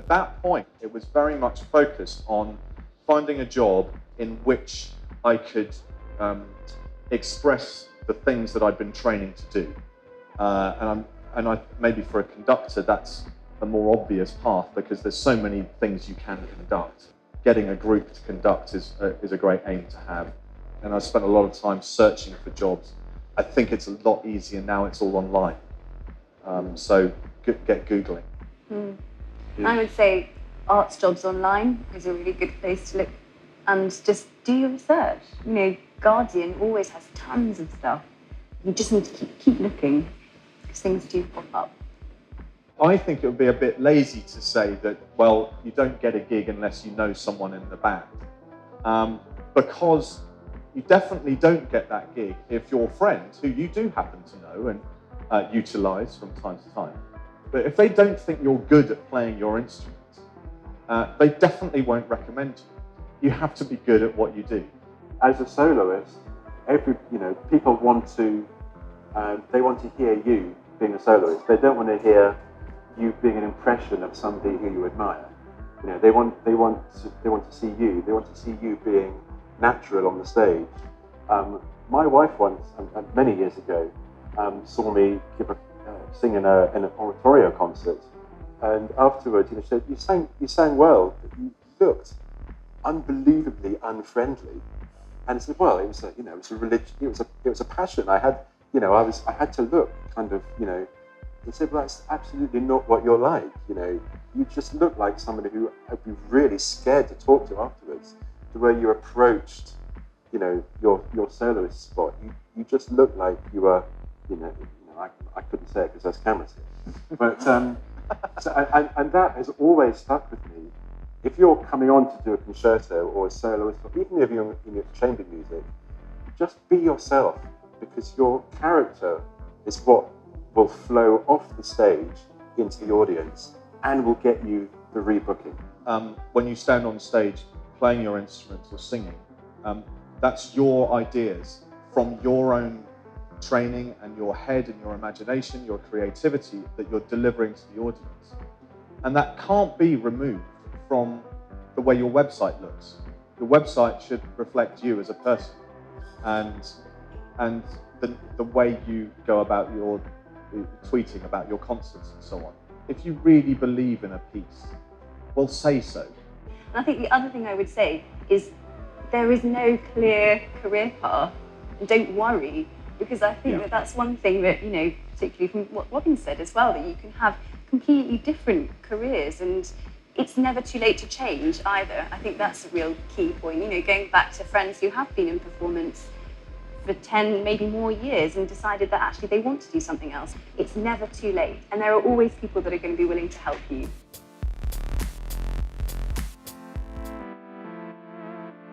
At that point, it was very much focused on finding a job in which I could express the things that I'd been training to do. Maybe for a conductor, that's the more obvious path because there's so many things you can conduct. Getting a group to conduct is a great aim to have. And I spent a lot of time searching for jobs. I think it's a lot easier now, it's all online. So get Googling. Yeah. I would say arts jobs online is a really good place to look and just do your research. You know, Guardian always has tons of stuff. You just need to keep looking because things do pop up. I think it would be a bit lazy to say that, well, you don't get a gig unless you know someone in the band. Because you definitely don't get that gig if your friends, who you do happen to know and utilise from time to time, but if they don't think you're good at playing your instrument, they definitely won't recommend you. You have to be good at what you do. As a soloist, people want to hear you being a soloist. They don't want to hear you being an impression of somebody who you admire. You know, they want to see you. They want to see you being natural on the stage. My wife once, many years ago, saw me sing in an oratorio concert, and afterwards, she said, "You sang well, but you looked unbelievably unfriendly." And I said, "Well, it was a religion. It was a passion. I had to look kind of, He said, "Well, that's absolutely not what you're like. You just look like somebody who I'd be really scared to talk to afterwards. The way you approached, your soloist spot, you just looked like you were, I couldn't say it because there's cameras here, but and that has always stuck with me. If you're coming on to do a concerto or a soloist, or even if you're in chamber music, just be yourself, because your character is what will flow off the stage into the audience and will get you the rebooking." When you stand on stage playing your instrument or singing, that's your ideas from your own training and your head and your imagination, your creativity that you're delivering to the audience. And that can't be removed from the way your website looks. Your website should reflect you as a person and the way you go about your tweeting about your concerts and so on. If you really believe in a piece, well, say so. And I think the other thing I would say is there is no clear career path. And don't worry, because I think that's one thing that, particularly from what Robin said as well, that you can have completely different careers and it's never too late to change either. I think that's a real key point. Going back to friends who have been in performance for 10, maybe more years and decided that actually they want to do something else. It's never too late. And there are always people that are going to be willing to help you.